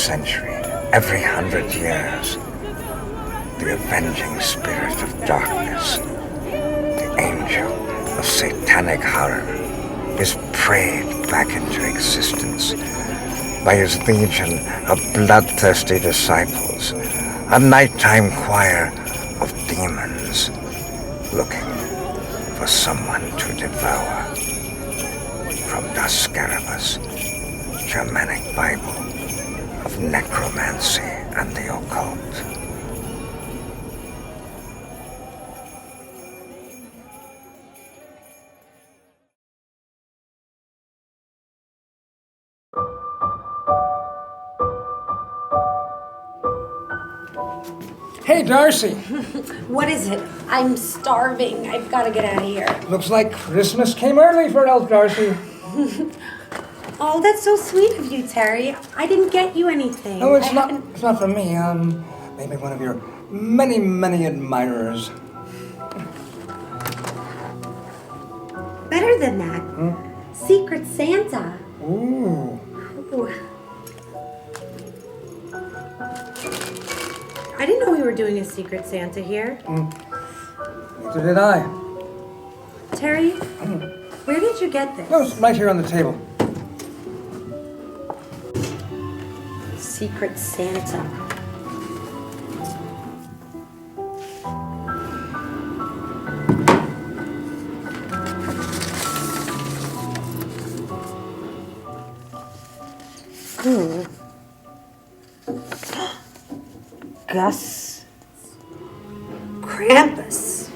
century, every 100 years, the avenging spirit of darkness, the angel of satanic horror, is prayed back into existence by his legion of bloodthirsty disciples, a nighttime choir of demons looking for someone to devour. From Das KRAMPUS, Germanic Bible of necromancy and the occult. Hey, Darcy. What is it? I'm starving. I've got to get out of here. Looks like Christmas came early for Elf Darcy. Oh, that's so sweet of you, Terry. I didn't get you anything. Oh, it's not from me. Maybe one of your many, many admirers. Better than that. Secret Santa. Ooh. Ooh. I didn't know we were doing a Secret Santa here. Neither did I. Terry, where did you get this? No, it's right here on the table. Secret Santa. Gus. Krampus.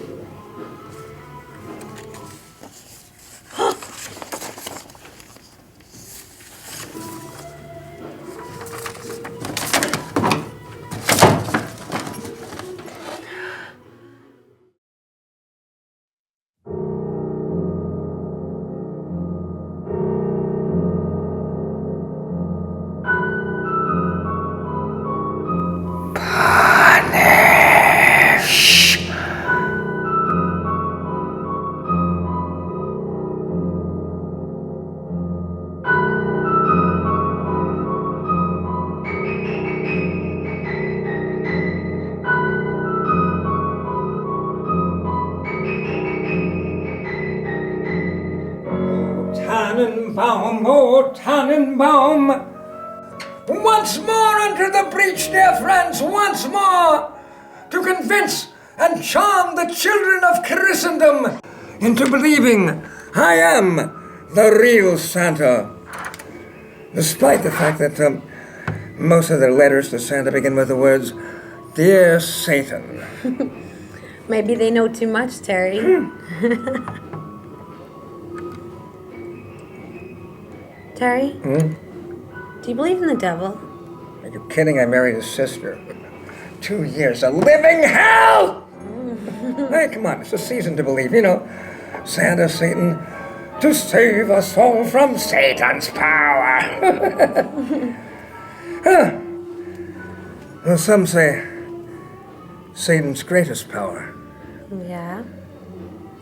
Tannenbaum, oh Tannenbaum, once more enter the breach, dear friends, once more, to convince and charm the children of Christendom into believing I am the real Santa, despite the fact that most of their letters to Santa begin with the words, "Dear Satan." Maybe they know too much, Terry. Terry? Do you believe in the devil? Are you kidding? I married his sister. 2 years of living hell! Hey, come on, it's a season to believe. You know, Santa, Satan, to save us all from Satan's power. Well, some say Satan's greatest power. Yeah?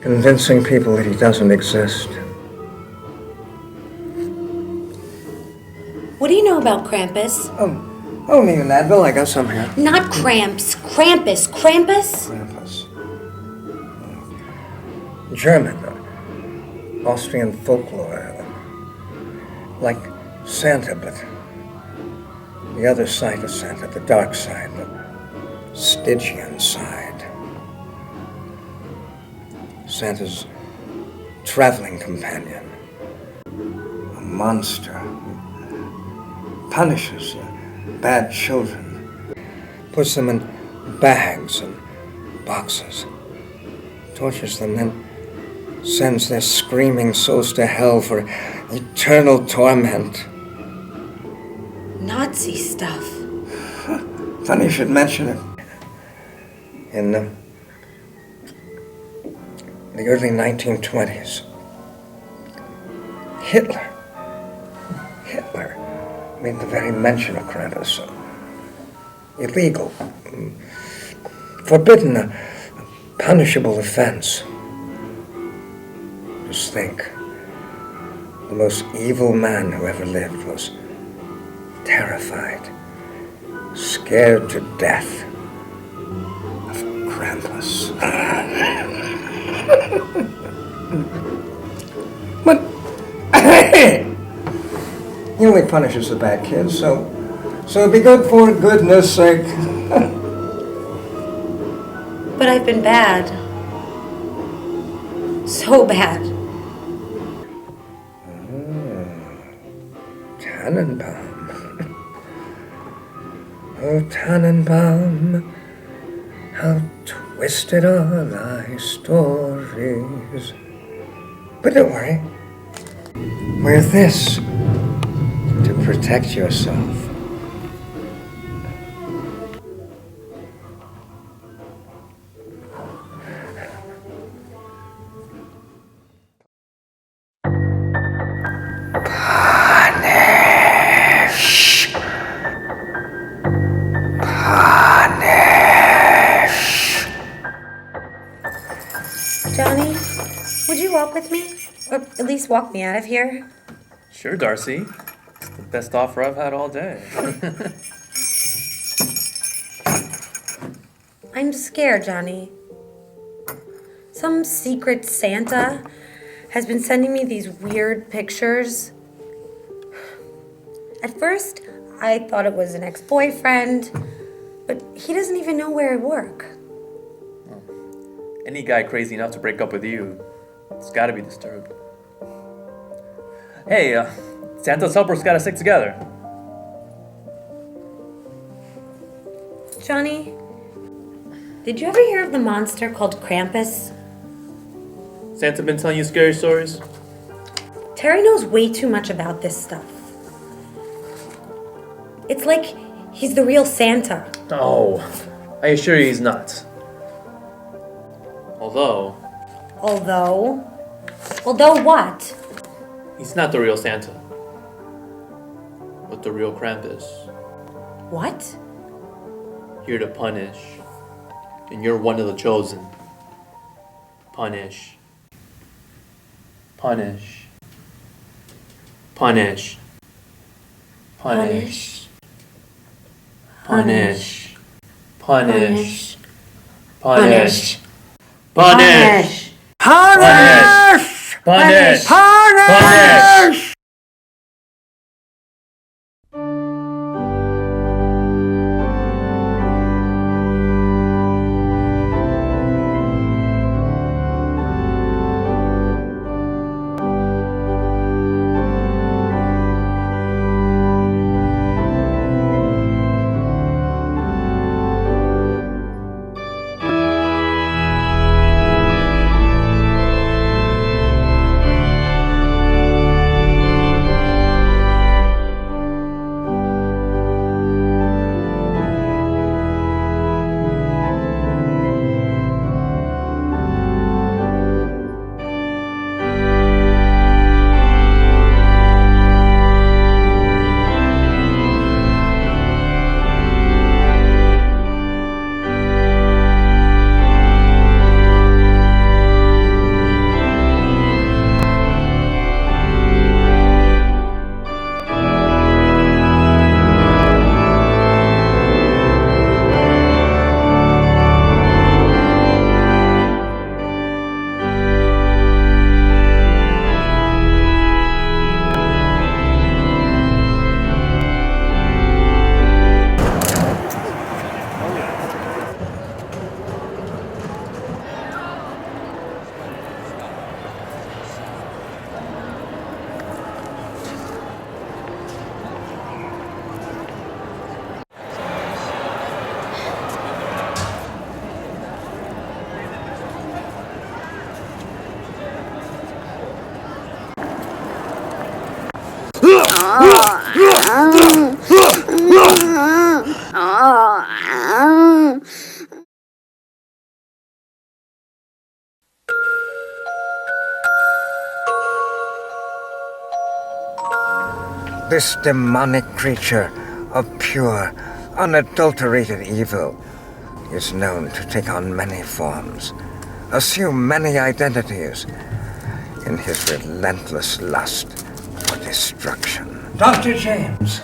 Convincing people that he doesn't exist. What do you know about Krampus? Oh, need an Advil? I got some here. Not Cramps. Krampus. Krampus? Krampus. German, Austrian folklore. Like Santa, but the other side of Santa, the dark side, the Stygian side. Santa's traveling companion. A monster. Punishes bad children, puts them in bags and boxes, tortures them, then sends their screaming souls to hell for eternal torment. Nazi stuff. Funny you should mention it. In the early 1920s, Hitler made the very mention of Krampus illegal, forbidden, a punishable offense. Just think, the most evil man who ever lived was terrified scared to death of Krampus. But he only punishes the bad kids, so be good for goodness sake. But I've been bad. So bad. Tannenbaum. Oh, Tannenbaum, how twisted are thy stories. But don't worry. Wear this to protect yourself. Punish. Punish. Johnny, would you walk with me? Or at least walk me out of here? Sure, Darcy. It's the best offer I've had all day. I'm scared, Johnny. Some secret Santa has been sending me these weird pictures. At first, I thought it was an ex-boyfriend, but he doesn't even know where I work. Any guy crazy enough to break up with you, it's gotta be disturbed. Hey, Santa's helpers gotta stick together. Johnny, did you ever hear of the monster called Krampus? Santa been telling you scary stories? Terry knows way too much about this stuff. It's like he's the real Santa. Oh, I assure you he's not. Although what? he's not the real Santa, but the real Krampus. What? Here to punish, and you're one of the chosen. Punish. Punish. Punish. Punish. Punish. Punish. Punish. Punish. Punish! Punish. Punish! This demonic creature of pure, unadulterated evil is known to take on many forms, assume many identities in his relentless lust for destruction. Dr. James,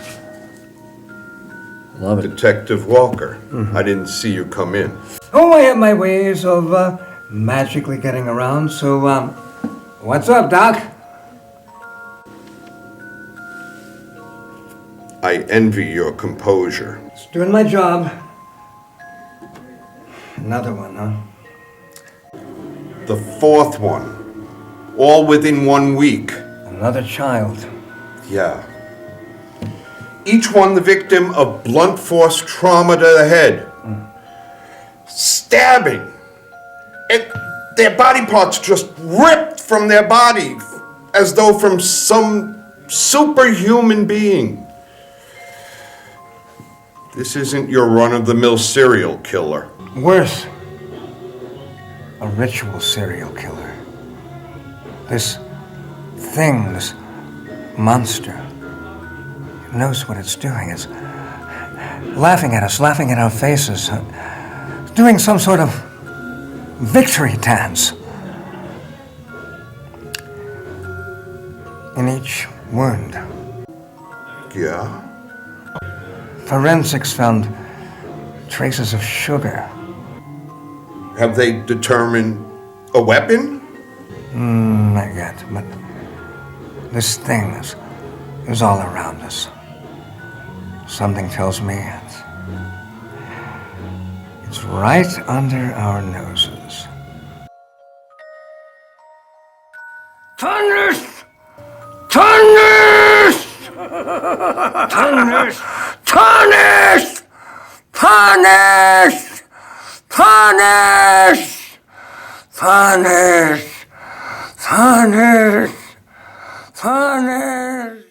Love it. Detective Walker. I didn't see you come in. Oh, I have my ways of magically getting around, so, what's up, Doc? I envy your composure. Just doing my job. Another one, huh? The fourth one. All within 1 week. Another child. Yeah. Each one the victim of blunt force trauma to the head. Stabbing. And their body parts just ripped from their body as though from some superhuman being. This isn't your run-of-the-mill serial killer. Worse. A ritual serial killer. This thing, this monster, it knows what it's doing. It's laughing at us, laughing at our faces, doing some sort of victory dance. In each wound, Yeah? forensics found traces of sugar. Have they determined a weapon? Not yet, but this thing is all around us. Something tells me it's right under our noses. Tarnish! Tarnish! Tarnish! Tarnish! Tarnish! Tarnish! Tarnish! Tarnish! Tarnish!